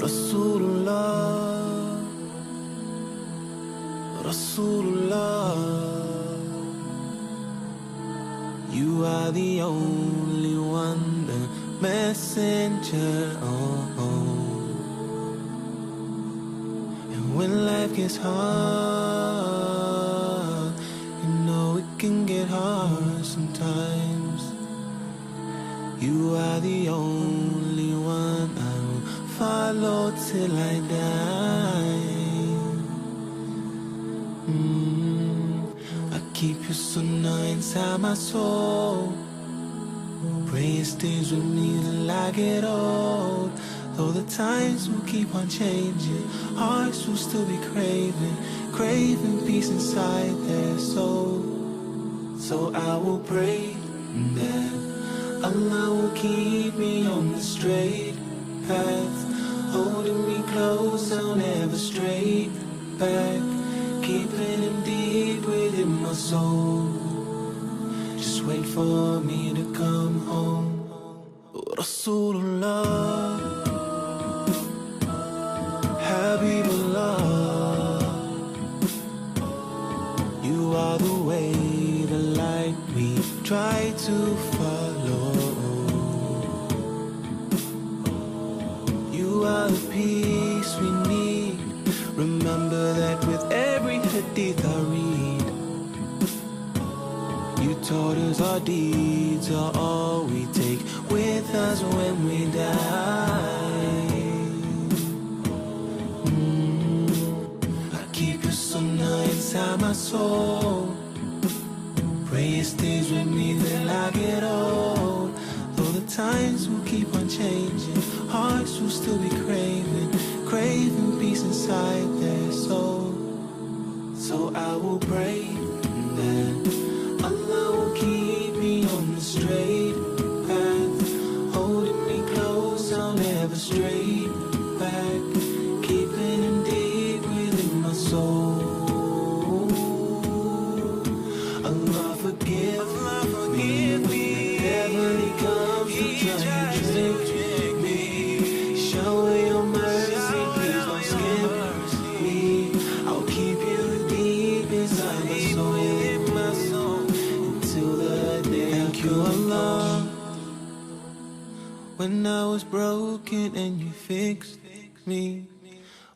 Rasulullah, Rasulullah, you are the only one, the messenger. Oh, oh. And when life gets hard, you know it can get hard sometimes. You are the only one I will follow till I die. I keep your sunnah inside my soul. Pray it stays with me till I get old. Though the times will keep on changing, hearts will still be craving, craving peace inside their soul. So I will pray that Allah will keep me on the straight path, holding me close, I'll never stray back, keeping him deep within my soul. Just wait for me to come home. Rasulullah, Habibullah, you are the way, the light we try to follow. You are the peace we need. Remember that with every hadith I read. You taught us our deeds are all we take with us when we die. I keep your sunnah inside my soul. Pray it stays with me till I get old. Though the times will keep on changing, hearts will still be craving, craving peace inside their soul. So I will pray that Allah will keep me on the straight path, holding me close, I'll never stray back, keeping him deep within my soul. Allah forgive me whenever He comes to try and trick me. Shower your mercy, please don't skip me. I'll keep you deep inside my soul until the day. Thank you, Allah. When I was broken and you fixed me.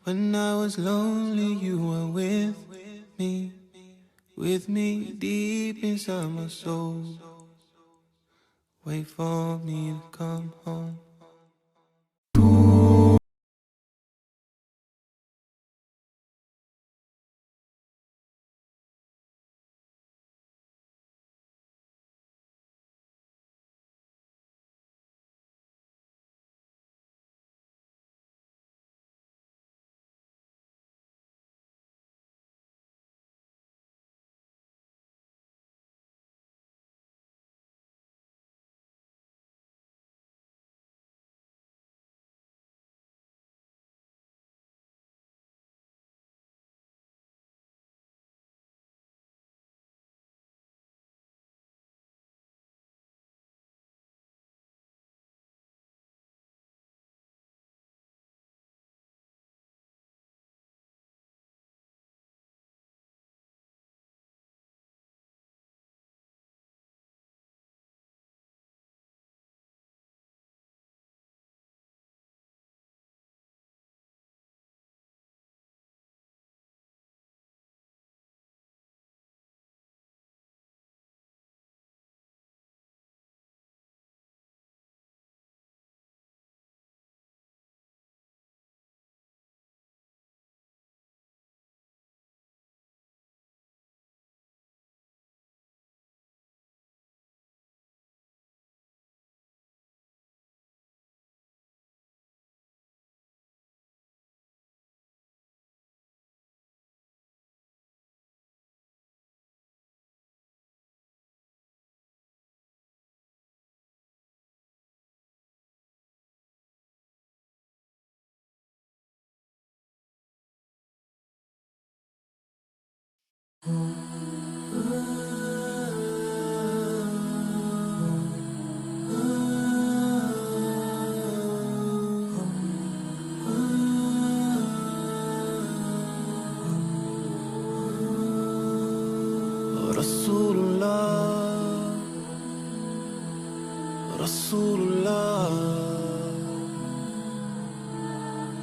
When I was lonely, you were with me deep inside my soul. Wait for me to come home.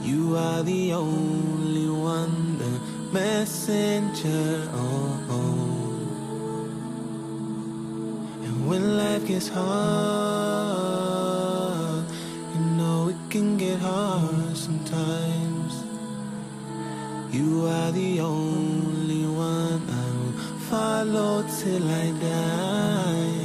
You are the only one, the messenger. Oh, oh. And when life gets hard, you know it can get hard sometimes. You are the only one I will follow till I die.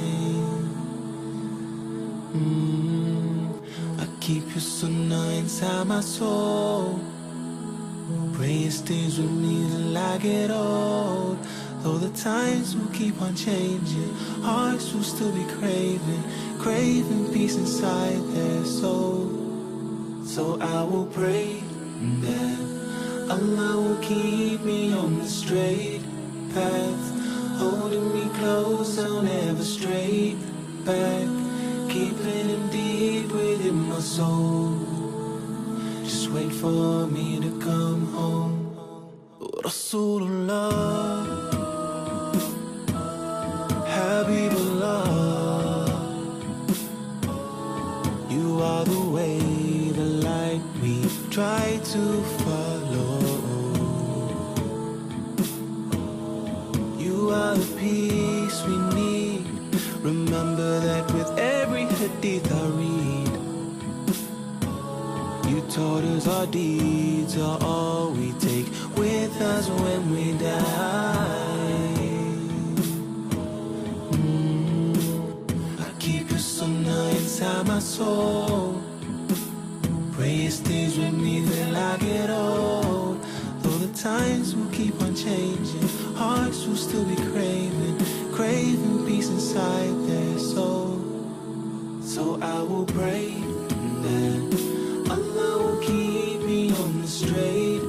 I keep you so near inside my soul. Pray it stays with me till I get old. Though the times will keep on changing, hearts will still be craving, craving peace inside their soul. So I will pray that Allah will keep me on the straight path, holding me close, I'll never stray back, keeping him deep within my soul. Just wait for me to come home. Rasulullah, Habibullah, you are the way, the light we try to follow. You are the peace we need. Remember that with every hadith I read. You taught us our deeds are all we take with us when we die. I keep you so near inside my soul. Pray it stays with me till I get old. Though the times will keep on changing, hearts will still be craving, craving peace inside their soul. So I will pray that Allah will keep me on the straight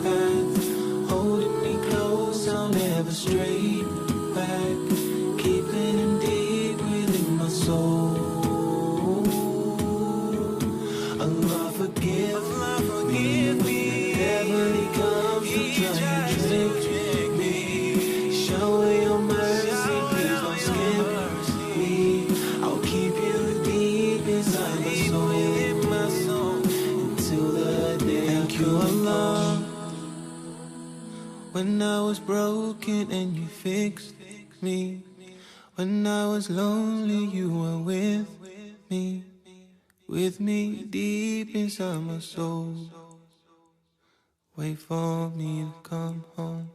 path, holding me close, I'll never stray back, keeping him deep within my soul. Allah forgive me whenever he comes to try and trick me. Shower your mercy, please don't skip me. I'll keep you deep inside my soul until the day. Thank you, Allah. When I was broken and you fixed me. When I was lonely, you were with me deep inside my soul. Wait for me to come home.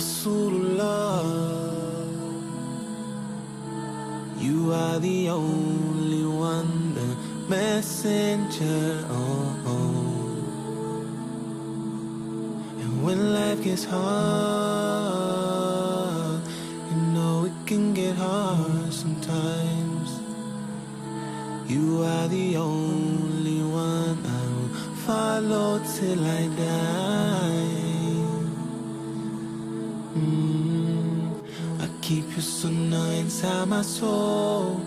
Rasulullah, you are the only one, the messenger. And when life gets hard, you know it can get hard sometimes. You are the only one I will follow till I die. I keep your sunnah inside my soul.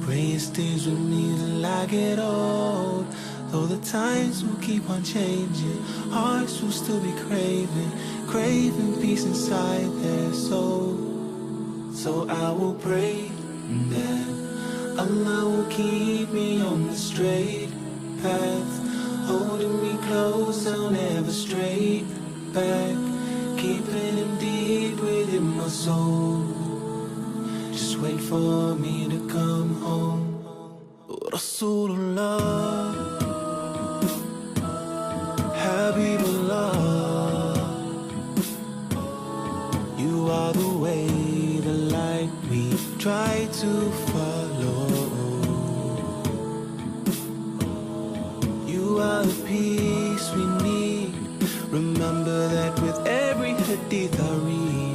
Praying stays with me till I get old. Though the times will keep on changing, hearts will still be craving, craving peace inside their soul. So I will pray that Allah will keep me on the straight path, holding me close, I'll never stray back, keeping him deep within my soul. Just wait for me to come home. Rasulullah, Habibullah, you are the way, the light we try to follow. You are the peace we need. Remember that with every hadith I read.